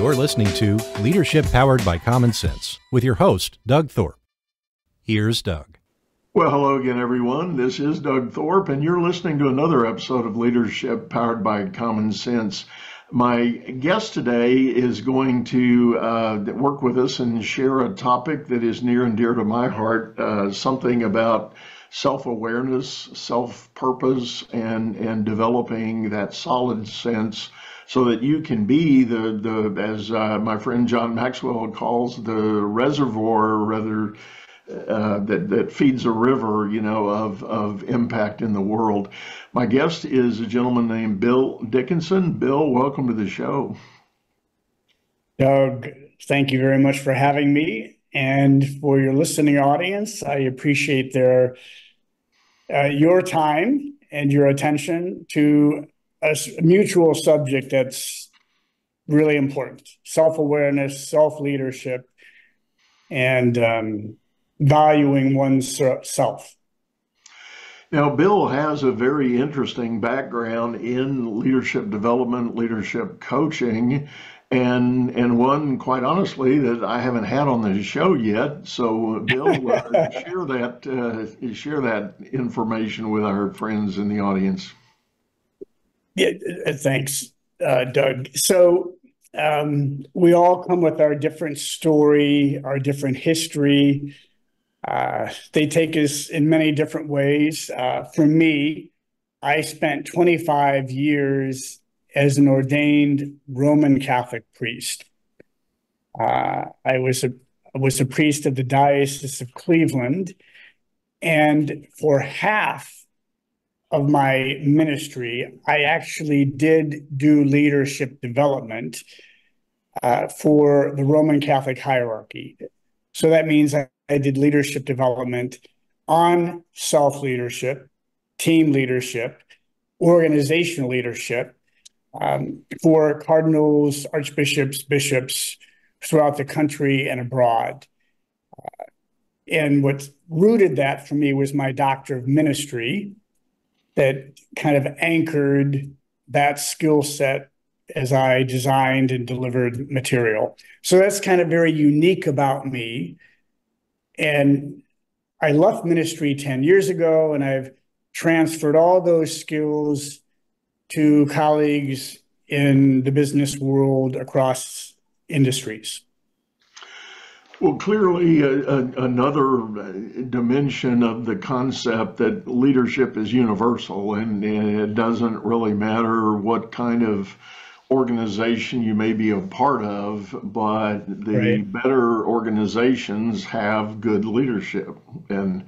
You're listening to Leadership Powered by Common Sense with your host, Doug Thorpe. Here's Doug. Well, hello again, everyone. This is Doug Thorpe, and you're listening to another episode of Leadership Powered by Common Sense. My guest today is going to work with us and share a topic that is near and dear to my heart, something about self-awareness, self-purpose, and developing that solid sense so that you can be the as my friend John Maxwell calls, the reservoir, rather, that feeds a river, of impact in the world. My guest is a gentleman named Bill Dickinson. Bill, welcome to the show. Doug, thank you very much for having me. And for your listening audience, I appreciate your time and your attention to a mutual subject that's really important: self-awareness, self-leadership, and valuing one's self. Now, Bill has a very interesting background in leadership development, leadership coaching, and one, quite honestly, that I haven't had on the show yet. So, Bill, share that information with our friends in the audience. Yeah, thanks, Doug. So, we all come with our different story, our different history. They take us in many different ways. For me, I spent 25 years as an ordained Roman Catholic priest. I was a priest of the Diocese of Cleveland, and for half of my ministry, I actually did do leadership development for the Roman Catholic hierarchy. So that means I did leadership development on self-leadership, team leadership, organizational leadership for cardinals, archbishops, bishops throughout the country and abroad. And what rooted that for me was my doctor of ministry that kind of anchored that skill set as I designed and delivered material. So that's kind of very unique about me. And I left ministry 10 years ago, and I've transferred all those skills to colleagues in the business world across industries. Well, clearly another dimension of the concept that leadership is universal, and it doesn't really matter what kind of organization you may be a part of, but the better organizations have good leadership. And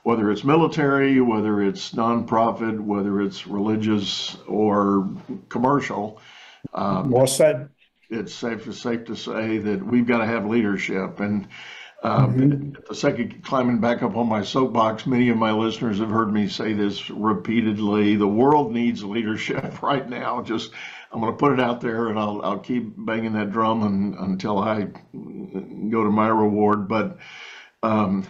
whether it's military, whether it's nonprofit, whether it's religious or commercial, well said. It's safe to say that we've got to have leadership. And at the second, climbing back up on my soapbox, many of my listeners have heard me say this repeatedly. The world needs leadership right now. I'm going to put it out there, and I'll keep banging that drum until I go to my reward. But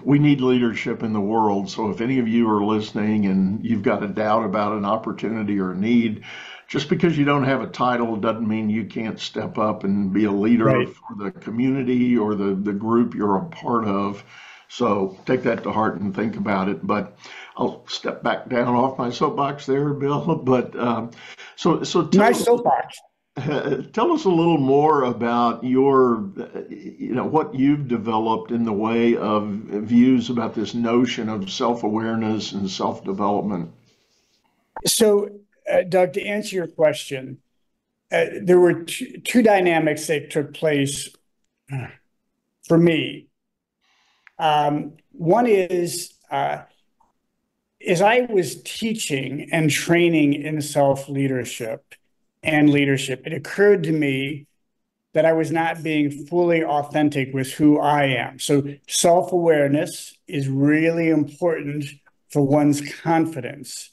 we need leadership in the world. So if any of you are listening and you've got a doubt about an opportunity or a need, just because you don't have a title doesn't mean you can't step up and be a leader for the community or the group you're a part of. So take that to heart and think about it. But I'll step back down off my soapbox there, Bill. But so tell us a little more about your, what you've developed in the way of views about this notion of self-awareness and self-development. So, Doug, to answer your question, there were two dynamics that took place for me. One is, as I was teaching and training in self-leadership and leadership, it occurred to me that I was not being fully authentic with who I am. So self-awareness is really important for one's confidence,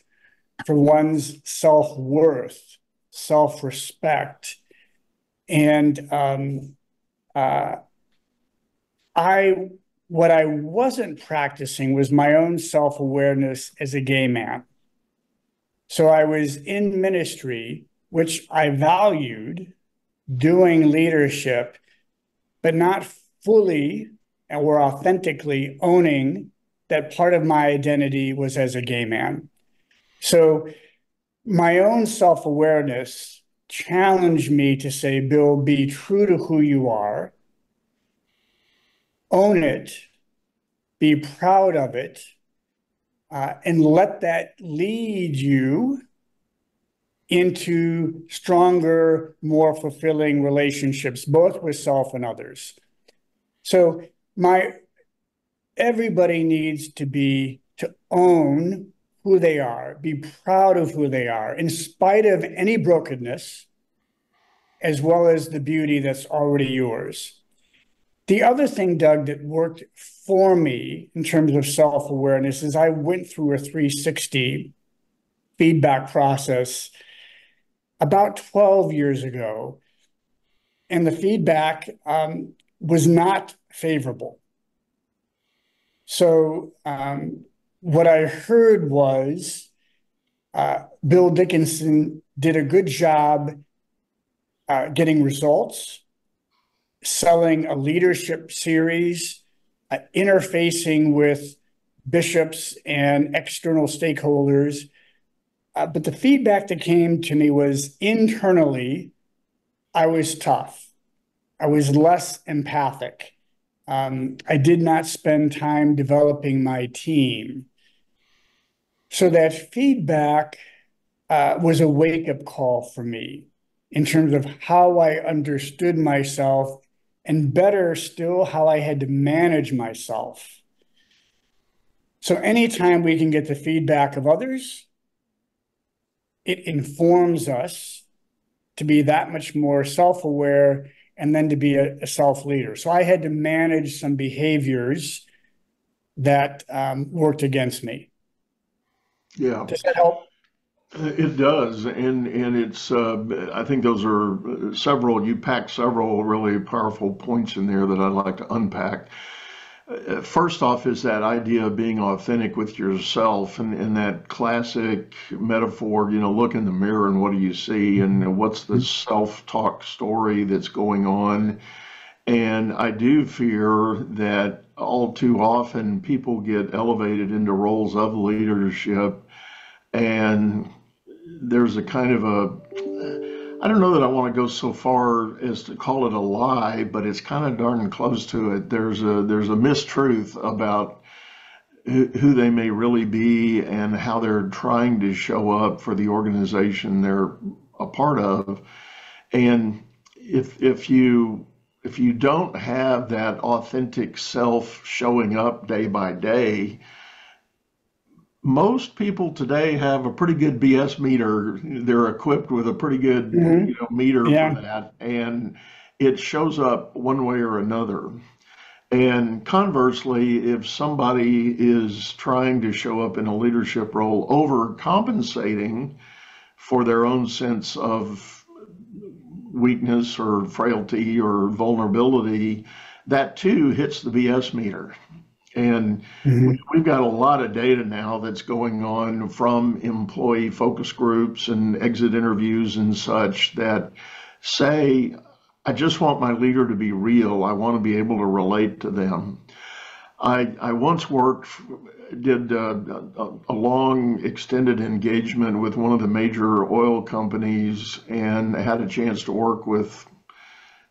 for one's self-worth, self-respect. And what I wasn't practicing was my own self-awareness as a gay man. So I was in ministry, which I valued, doing leadership, but not fully or authentically owning that part of my identity was as a gay man. So my own self-awareness challenged me to say, Bill, be true to who you are, own it, be proud of it, and let that lead you into stronger, more fulfilling relationships, both with self and others. So everybody needs to own who they are, be proud of who they are, in spite of any brokenness, as well as the beauty that's already yours. The other thing, Doug, that worked for me in terms of self-awareness is I went through a 360 feedback process about 12 years ago, and the feedback was not favorable. So what I heard was Bill Dickinson did a good job getting results, selling a leadership series, interfacing with bishops and external stakeholders. But the feedback that came to me was internally, I was tough. I was less empathic. I did not spend time developing my team. So that feedback was a wake-up call for me in terms of how I understood myself, and better still, how I had to manage myself. So anytime we can get the feedback of others, it informs us to be that much more self-aware and then to be a self-leader. So I had to manage some behaviors that worked against me. Yeah. Does that help? It does, and it's. I think those are several. You packed several really powerful points in there that I'd like to unpack. First off, is that idea of being authentic with yourself, and that classic metaphor. Look in the mirror and what do you see, and what's the self-talk story that's going on. And I do fear that all too often people get elevated into roles of leadership, and there's a kind of I don't know that I want to go so far as to call it a lie, but it's kind of darn close to it. There's a mistruth about who they may really be and how they're trying to show up for the organization they're a part of. And if you don't have that authentic self showing up day by day, most people today have a pretty good BS meter. They're equipped with a pretty good meter for that, and it shows up one way or another. And conversely, if somebody is trying to show up in a leadership role overcompensating for their own sense of weakness or frailty or vulnerability, that too hits the BS meter. And we've got a lot of data now that's going on from employee focus groups and exit interviews and such that say, I just want my leader to be real. I want to be able to relate to them. I once did a long extended engagement with one of the major oil companies and had a chance to work with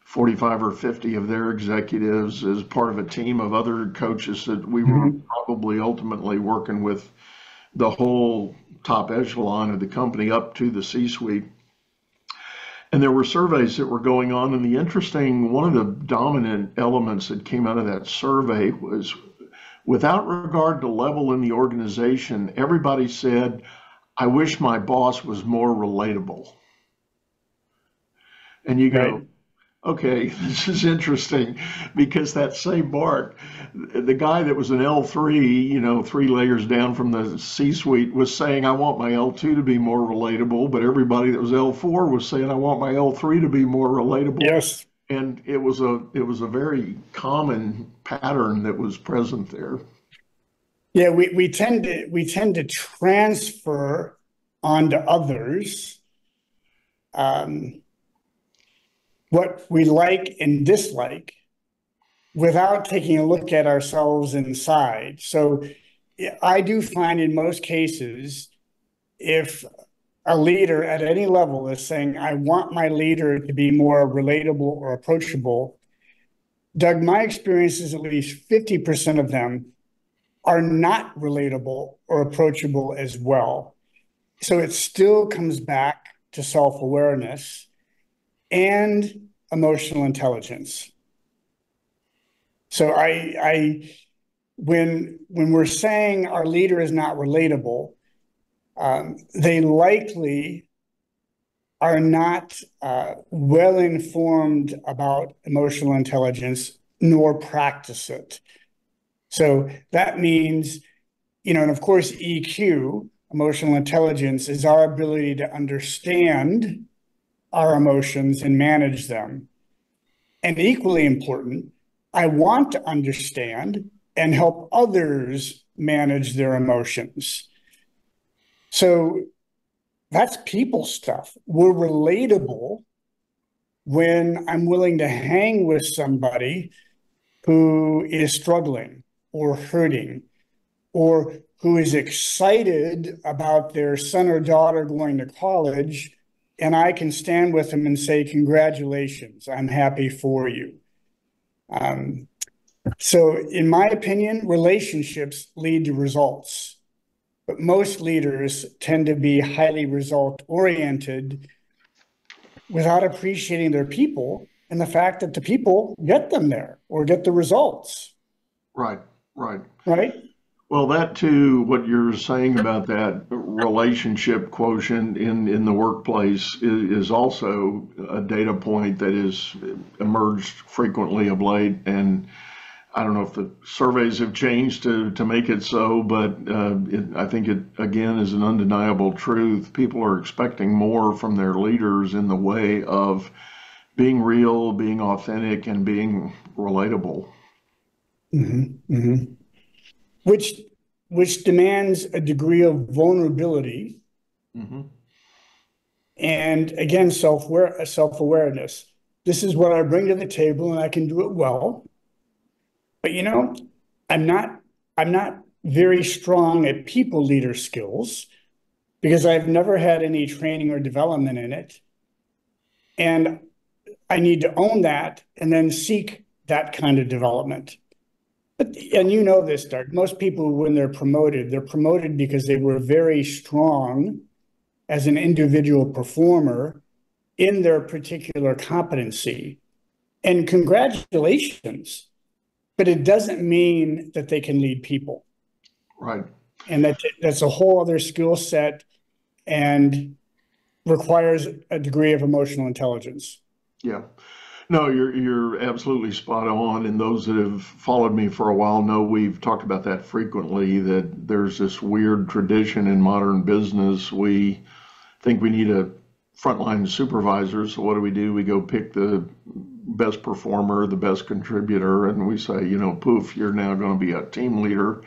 45 or 50 of their executives as part of a team of other coaches that we were probably ultimately working with the whole top echelon of the company up to the C-suite. And there were surveys that were going on, and one of the dominant elements that came out of that survey was, without regard to level in the organization, everybody said, I wish my boss was more relatable. And you go, okay, this is interesting, because that same Bart, the guy that was an L3, 3 layers down from the C-suite, was saying, I want my L2 to be more relatable, but everybody that was L4 was saying, I want my L3 to be more relatable. Yes. And it was a very common pattern that was present there. Yeah, we tend to transfer onto others what we like and dislike without taking a look at ourselves inside. So I do find in most cases, if a leader at any level is saying, I want my leader to be more relatable or approachable, Doug, my experience is at least 50% of them are not relatable or approachable as well. So it still comes back to self-awareness and emotional intelligence. So when we're saying our leader is not relatable, they likely are not well informed about emotional intelligence nor practice it. So that means, and of course, EQ, emotional intelligence, is our ability to understand our emotions and manage them. And equally important, I want to understand and help others manage their emotions. So that's people stuff. We're relatable when I'm willing to hang with somebody who is struggling or hurting, or who is excited about their son or daughter going to college, and I can stand with them and say, congratulations, I'm happy for you. So in my opinion, relationships lead to results, but most leaders tend to be highly result-oriented without appreciating their people and the fact that the people get them there or get the results. Right. Right? Well, that too, what you're saying about that relationship quotient in the workplace is also a data point that is emerged frequently of late. And I don't know if the surveys have changed to make it so, but I think it, again, is an undeniable truth. People are expecting more from their leaders in the way of being real, being authentic, and being relatable. Mm-hmm, mm-hmm. Which demands a degree of vulnerability, mm-hmm. And again, self-awareness. This is what I bring to the table, and I can do it well. But I'm not very strong at people leader skills because I've never had any training or development in it, and I need to own that and then seek that kind of development. And you know this, Doug, most people, when they're promoted because they were very strong as an individual performer in their particular competency. And congratulations, but it doesn't mean that they can lead people. Right. And that's a whole other skill set and requires a degree of emotional intelligence. Yeah. No, you're absolutely spot on. And those that have followed me for a while know we've talked about that frequently, that there's this weird tradition in modern business. We think we need a frontline supervisor. So what do? We go pick the best performer, the best contributor, and we say, poof, you're now going to be a team leader.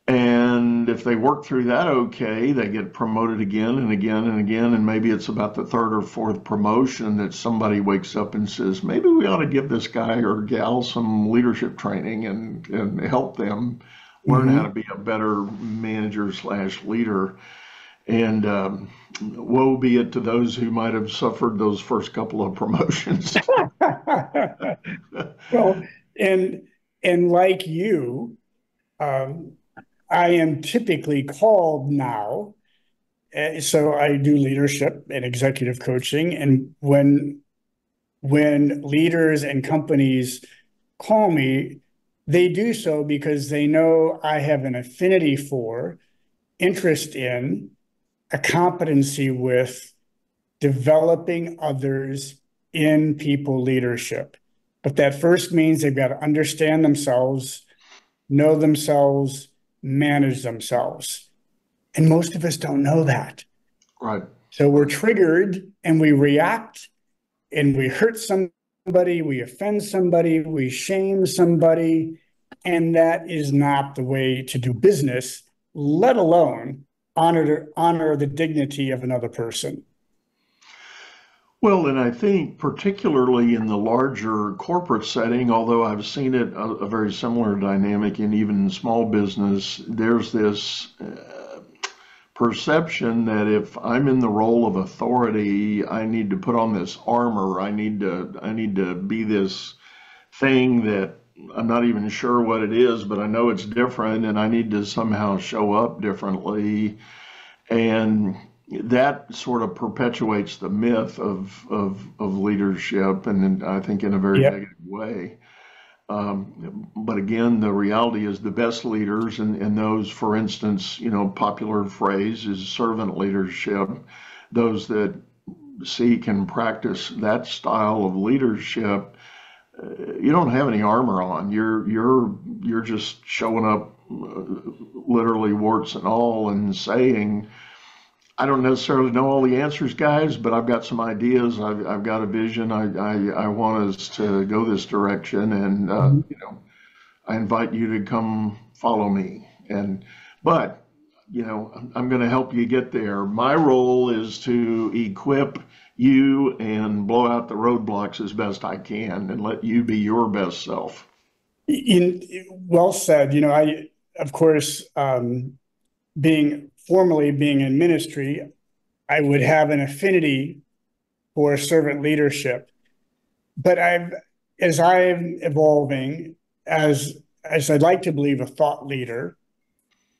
And if they work through that okay, they get promoted again and again and again. And maybe it's about the third or fourth promotion that somebody wakes up and says, maybe we ought to give this guy or gal some leadership training and help them learn how to be a better manager / leader. And woe be it to those who might have suffered those first couple of promotions. Well, and like you, I am typically called now. So I do leadership and executive coaching. And when leaders and companies call me, they do so because they know I have an affinity for, interest in, a competency with developing others in people leadership. But that first means they've got to understand themselves, know themselves, manage themselves. And most of us don't know that. Right. So we're triggered and we react and we hurt somebody, we offend somebody, we shame somebody. And that is not the way to do business, let alone honor the dignity of another person. Well, and I think particularly in the larger corporate setting, although I've seen it a very similar dynamic in even small business, there's this perception that if I'm in the role of authority, I need to put on this armor. I need to be this thing that I'm not even sure what it is, but I know it's different, and I need to somehow show up differently. And that sort of perpetuates the myth of leadership, and I think in a very Yep. negative way. But again, the reality is the best leaders, and those, for instance, popular phrase is servant leadership. Those that seek and practice that style of leadership, you don't have any armor on. You're just showing up, literally warts and all, and saying, I don't necessarily know all the answers, guys, but I've got some ideas. I've got a vision. I want us to go this direction, and Mhm. I invite you to come follow me. But I'm going to help you get there. My role is to equip you and blow out the roadblocks as best I can, and let you be your best self. Well said. I, of course, being in ministry, I would have an affinity for servant leadership. But as I'm evolving, as I'd like to believe a thought leader,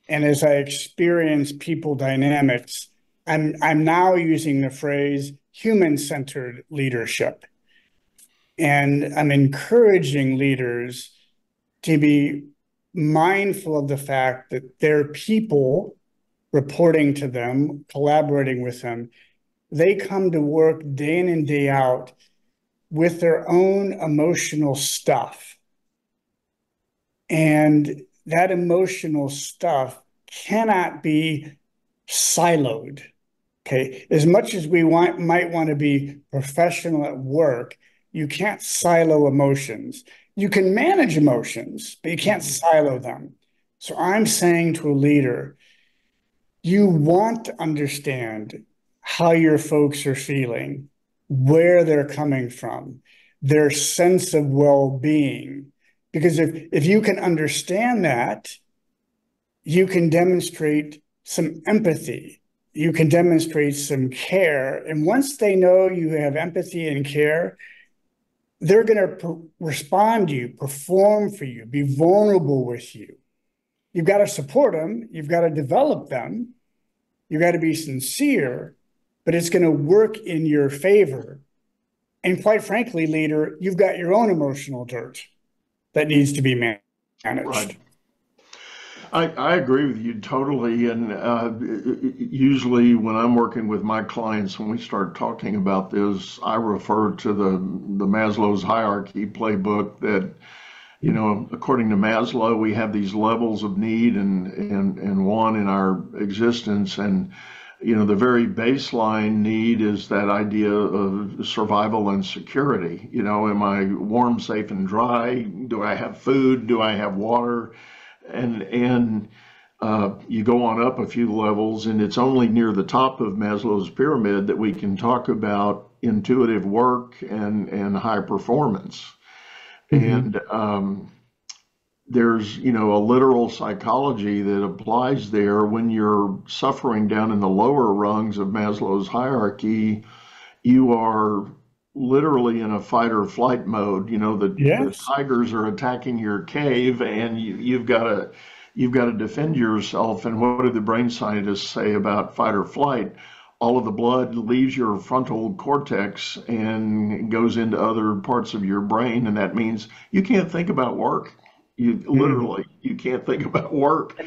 and as I experience people dynamics, I'm now using the phrase human-centered leadership. And I'm encouraging leaders to be mindful of the fact that their people reporting to them, collaborating with them, they come to work day in and day out with their own emotional stuff. And that emotional stuff cannot be siloed. Okay. As much as we might want to be professional at work, you can't silo emotions. You can manage emotions, but you can't silo them. So I'm saying to a leader, you want to understand how your folks are feeling, where they're coming from, their sense of well-being. Because if you can understand that, you can demonstrate some empathy. You can demonstrate some care. And once they know you have empathy and care, they're going to respond to you, perform for you, be vulnerable with you. You've got to support them. You've got to develop them. You've got to be sincere, but it's going to work in your favor. And quite frankly, leader, you've got your own emotional dirt that needs to be managed. Right. I agree with you totally. And usually when I'm working with my clients, when we start talking about this, I refer to the Maslow's hierarchy playbook that, according to Maslow, we have these levels of need and want in our existence. And, the very baseline need is that idea of survival and security. Am I warm, safe, and dry? Do I have food? Do I have water? And you go on up a few levels, and it's only near the top of Maslow's pyramid that we can talk about intuitive work and high performance. Mm-hmm. And there's, a literal psychology that applies there. When you're suffering down in the lower rungs of Maslow's hierarchy, you are literally in a fight or flight mode. The tigers are attacking your cave, and you've got to defend yourself. And what do the brain scientists say about fight or flight? All of the blood leaves your frontal cortex and goes into other parts of your brain, and that means you can't think about work. You can't think about work.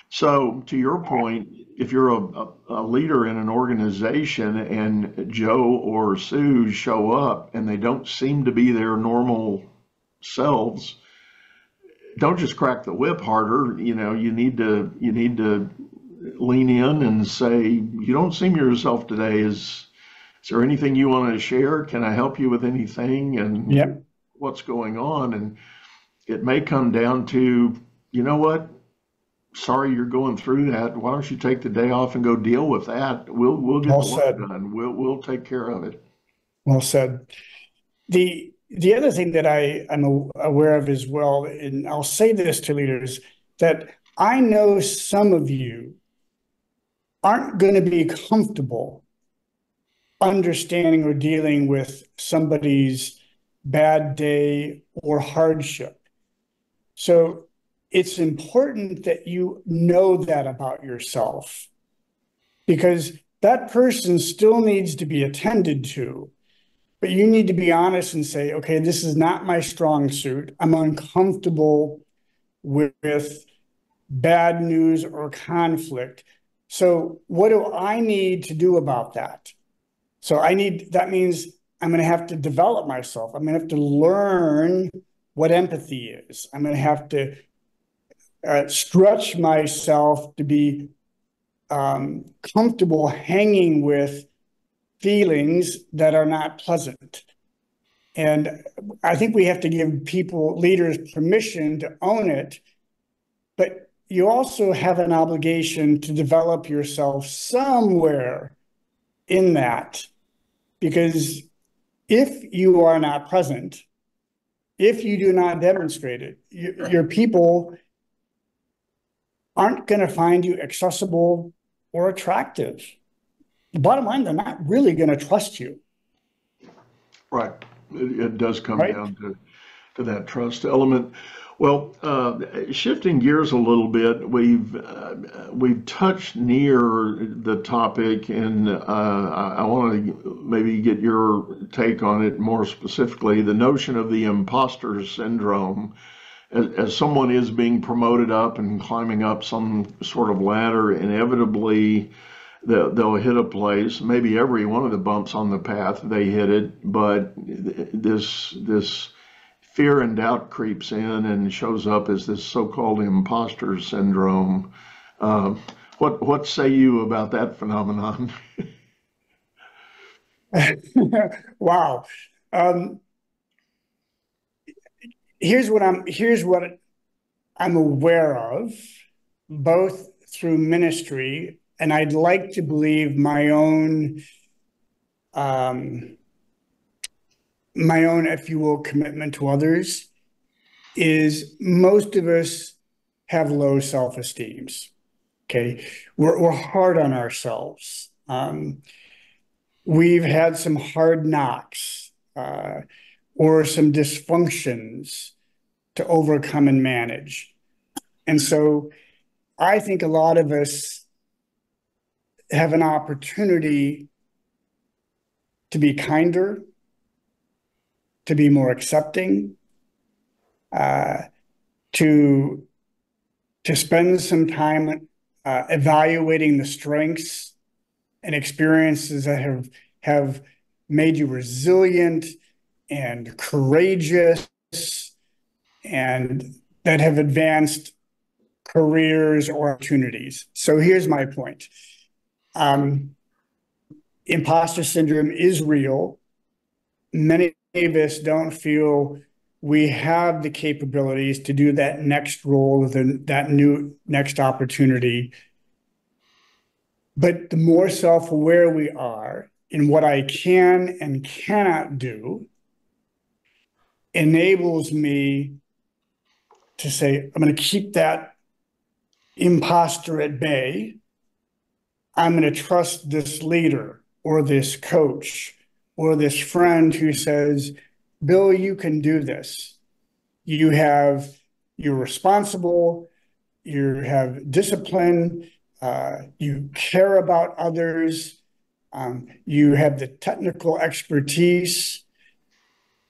So to your point, if you're a leader in an organization and Joe or Sue show up and they don't seem to be their normal selves, don't just crack the whip harder. You need to lean in and say, you don't seem yourself today. Is there anything you want to share? Can I help you with anything? And what's going on? And it may come down to, you know what? Sorry you're going through that. Why don't you take the day off and go deal with that? We'll get the work done. We'll take care of it. Well said. The other thing that I'm aware of as well, and I'll say this to leaders, that I know some of you aren't going to be comfortable understanding or dealing with somebody's bad day or hardship. So it's important that you know that about yourself, because that person still needs to be attended to. But you need to be honest and say, okay, this is not my strong suit. I'm uncomfortable with bad news or conflict. So what do I need to do about that? That means I'm going to have to develop myself. I'm going to have to learn what empathy is. I'm going to have to stretch myself to be comfortable hanging with feelings that are not pleasant. And I think we have to give leaders permission to own it, but you also have an obligation to develop yourself somewhere in that, because if you are not present, if you do not demonstrate it, your people aren't going to find you accessible or attractive. The bottom line, they're not really going to trust you. Right. It does come down to that trust element. Well, shifting gears a little bit, we've touched near the topic, and I want to maybe get your take on it more specifically. The notion of the imposter syndrome, as someone is being promoted up and climbing up some sort of ladder, inevitably they'll hit a place. Maybe every one of the bumps on the path they hit it, but this fear and doubt creeps in and shows up as this so-called imposter syndrome. What say you about that phenomenon? Wow. Here's what I'm aware of, both through ministry, and I'd like to believe my own, if you will, commitment to others, is most of us have low self-esteems. Okay, we're hard on ourselves. We've had some hard knocks or some dysfunctions to overcome and manage. And so I think a lot of us have an opportunity to be kinder, to be more accepting, to spend some time evaluating the strengths and experiences that have made you resilient and courageous, and that have advanced careers or opportunities. So here's my point. Imposter syndrome is real. Many of us don't feel we have the capabilities to do that next role, that new next opportunity. But the more self-aware we are in what I can and cannot do, enables me to say, I'm going to keep that imposter at bay. I'm going to trust this leader or this coach or this friend who says, Bill, you can do this. You're responsible, you have discipline, you care about others, you have the technical expertise.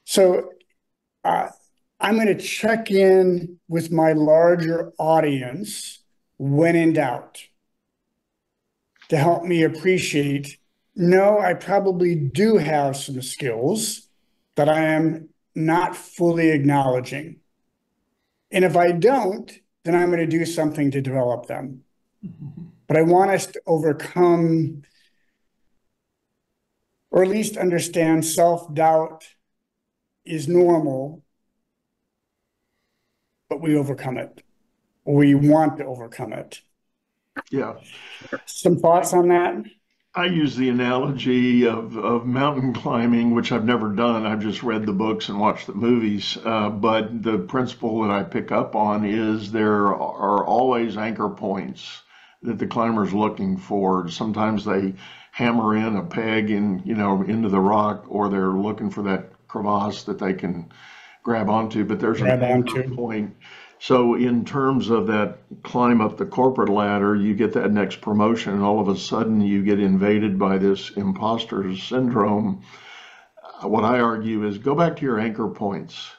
So I'm going to check in with my larger audience when in doubt to help me appreciate, no, I probably do have some skills that I am not fully acknowledging. And if I don't, then I'm going to do something to develop them. Mm-hmm. But I want us to overcome, or at least understand, self-doubt is normal, but we overcome it. We want to overcome it. Yeah. Some thoughts on that? I use the analogy of mountain climbing, which I've never done. I've just read the books and watched the movies. But the principle that I pick up on is there are always anchor points that the climber's looking for. Sometimes they hammer in a peg in, into the rock, or they're looking for that crevasse that they can grab onto. But there's an anchor point. So in terms of that climb up the corporate ladder, you get that next promotion, and all of a sudden you get invaded by this imposter syndrome. What I argue is go back to your anchor points.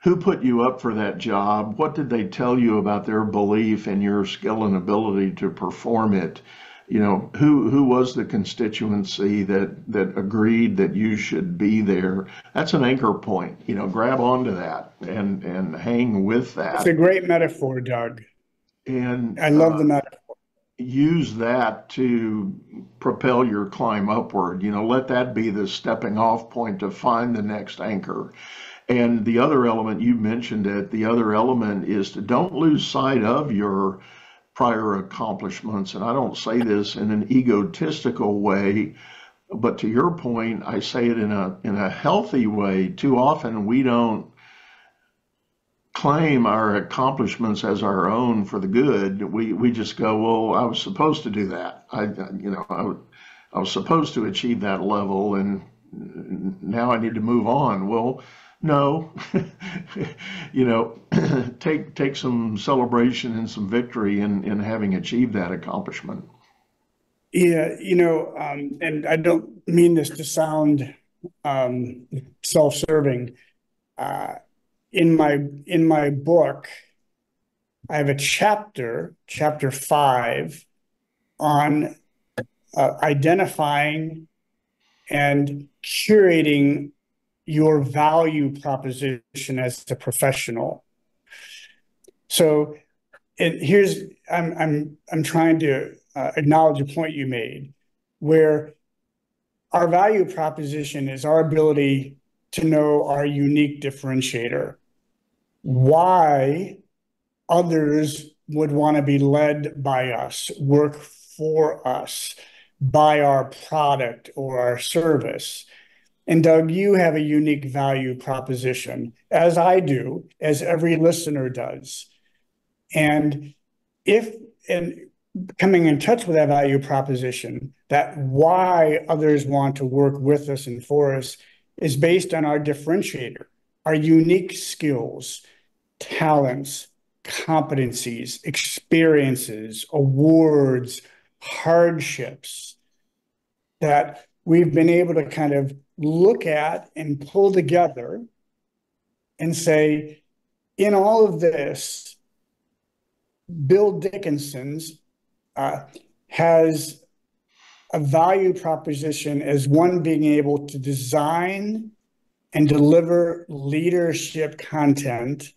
Who put you up for that job? What did they tell you about their belief in your skill and ability to perform it? Who was the constituency that agreed that you should be there? That's an anchor point. Grab onto that and hang with that. It's a great metaphor, Doug. And I love the metaphor. Use that to propel your climb upward. Let that be the stepping off point to find the next anchor. And the other element, you mentioned it, the other element is to don't lose sight of your prior accomplishments. And I don't say this in an egotistical way, but to your point, I say it in a healthy way. Too often we don't claim our accomplishments as our own for the good. We just go, well, I was supposed to do that. I was supposed to achieve that level, and now I need to move on. Well, no, take some celebration and some victory in having achieved that accomplishment. Yeah, and I don't mean this to sound self-serving. In my book, I have a chapter 5, on identifying and curating your value proposition as a professional. So, I'm trying to acknowledge a point you made, where our value proposition is our ability to know our unique differentiator, why others would want to be led by us, work for us, buy our product or our service. And Doug, you have a unique value proposition, as I do, as every listener does. And coming in touch with that value proposition, that why others want to work with us and for us is based on our differentiator, our unique skills, talents, competencies, experiences, awards, hardships that we've been able to kind of look at and pull together and say, in all of this, Bill Dickinson's has a value proposition as one being able to design and deliver leadership content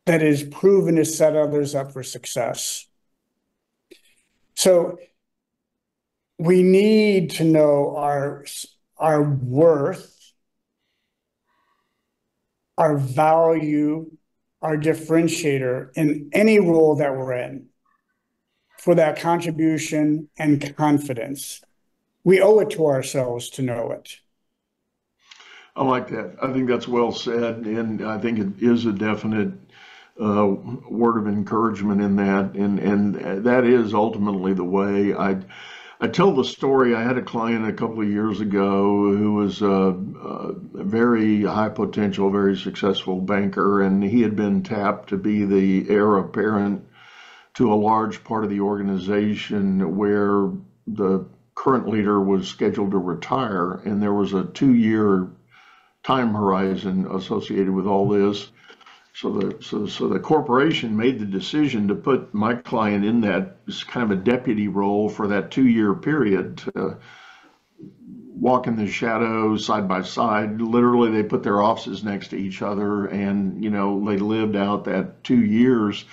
that is proven to set others up for success. So we need to know our worth, our value, our differentiator in any role that we're in, for that contribution and confidence. We owe it to ourselves to know it. I like that. I think that's well said, and I think it is a definite word of encouragement in that, and that is ultimately the way. I tell the story. I had a client a couple of years ago who was a very high potential, very successful banker, and he had been tapped to be the heir apparent to a large part of the organization where the current leader was scheduled to retire, and there was a 2-year time horizon associated with all this. So the corporation made the decision to put my client in that kind of a deputy role for that 2-year period, to walk in the shadows side by side. Literally, they put their offices next to each other, and they lived out that 2 years.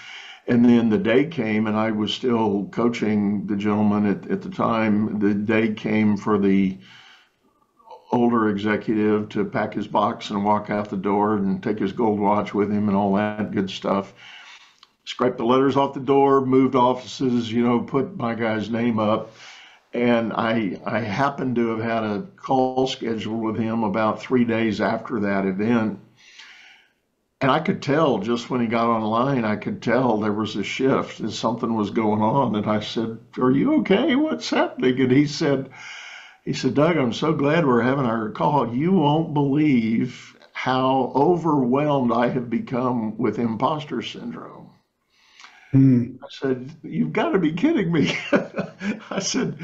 And then the day came, and I was still coaching the gentleman at the time. The day came for the older executive to pack his box and walk out the door and take his gold watch with him and all that good stuff. scraped the letters off the door, moved offices, put my guy's name up. And I happened to have had a call scheduled with him about 3 days after that event. And I could tell just when he got online, I could tell there was a shift and something was going on. And I said, "Are you okay? What's happening?" And he said, "Doug, I'm so glad we're having our call. You won't believe how overwhelmed I have become with imposter syndrome." I said, "You've got to be kidding me." I said,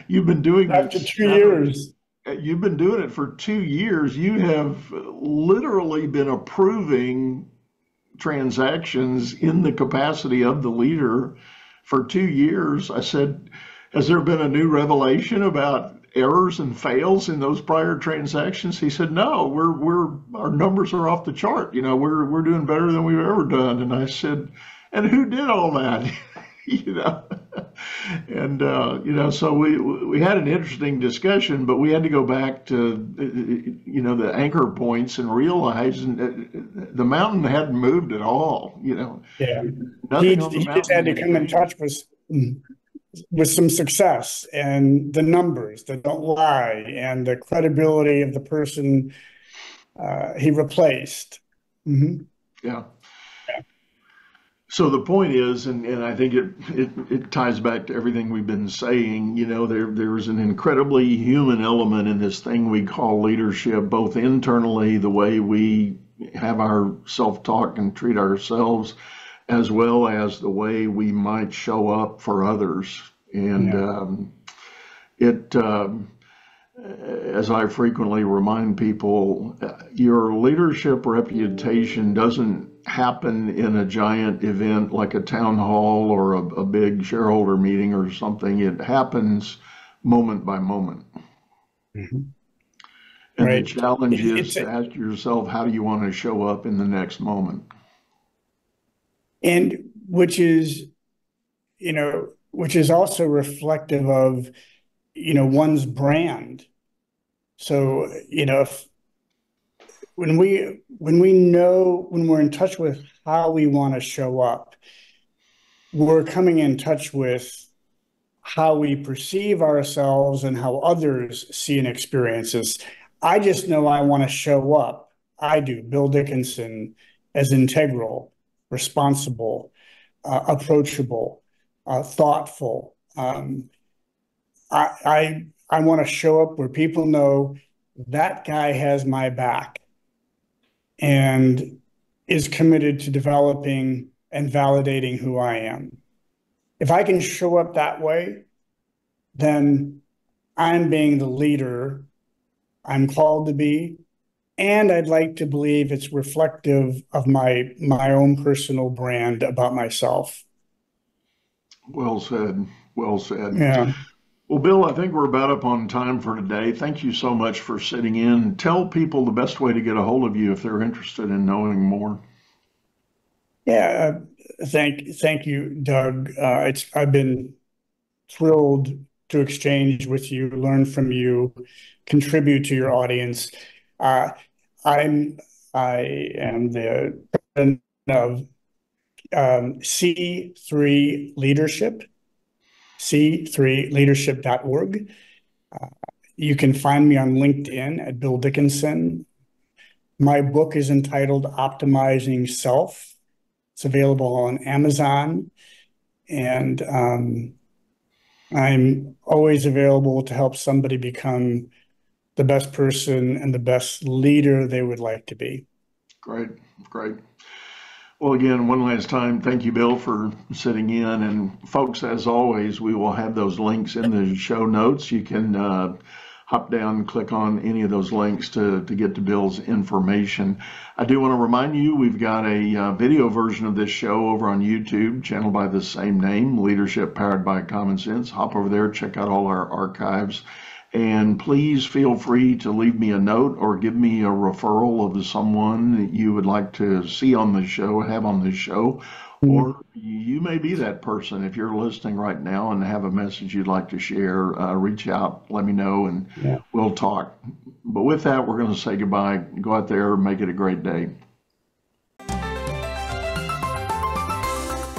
"You've been doing After this 2 years. You've been doing it for 2 years. You have literally been approving transactions in the capacity of the leader for 2 years." I said, "Has there been a new revelation about errors and fails in those prior transactions?" He said, "No, our numbers are off the chart. We're doing better than we've ever done." And I said, "And who did all that?" you know. And so we had an interesting discussion, but we had to go back to the anchor points and realize the mountain hadn't moved at all. Yeah, Nothing on the he just had to come in mountain. touch with some success and the numbers that don't lie and the credibility of the person he replaced. Mm-hmm. Yeah. So the point is, and I think it ties back to everything we've been saying, there's an incredibly human element in this thing we call leadership, both internally, the way we have our self-talk and treat ourselves, as well as the way we might show up for others. And as I frequently remind people, your leadership reputation doesn't happen in a giant event like a town hall or a big shareholder meeting or something. It happens moment by moment. Mm-hmm. And Right. the challenge is to ask yourself, how do you want to show up in the next moment? And which is also reflective of, one's brand. So, when we're in touch with how we want to show up, we're coming in touch with how we perceive ourselves and how others see and experience us. I just know I want to show up. I do, Bill Dickinson, as integral, responsible, approachable, thoughtful. I want to show up where people know that guy has my back and is committed to developing and validating who I am. If I can show up that way, then I'm being the leader I'm called to be, and I'd like to believe it's reflective of my own personal brand about myself. Well said. Well said. Yeah. Well, Bill, I think we're about up on time for today. Thank you so much for sitting in. Tell people the best way to get a hold of you if they're interested in knowing more. Yeah. Thank you, Doug. I've been thrilled to exchange with you, learn from you, contribute to your audience. I am the president of C3 Leadership, c3leadership.org. You can find me on LinkedIn at Bill Dickinson. My book is entitled Optimizing Self. It's available on Amazon. And I'm always available to help somebody become the best person and the best leader they would like to be. Great, great. Well, again, one last time, thank you, Bill, for sitting in. And folks, as always, we will have those links in the show notes. You can hop down and click on any of those links to get to Bill's information. I do want to remind you, we've got a video version of this show over on YouTube, channel by the same name, Leadership Powered by Common Sense. Hop over there, check out all our archives. And please feel free to leave me a note or give me a referral of someone that you would like to see on the show, have on the show. Or you may be that person. If you're listening right now and have a message you'd like to share, reach out, let me know, and we'll talk. But with that, we're going to say goodbye. Go out there and make it a great day.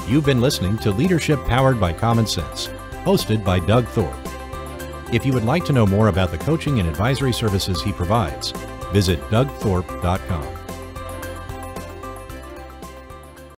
You've been listening to Leadership Powered by Common Sense, hosted by Doug Thorpe. If you would like to know more about the coaching and advisory services he provides, visit dougthorpe.com.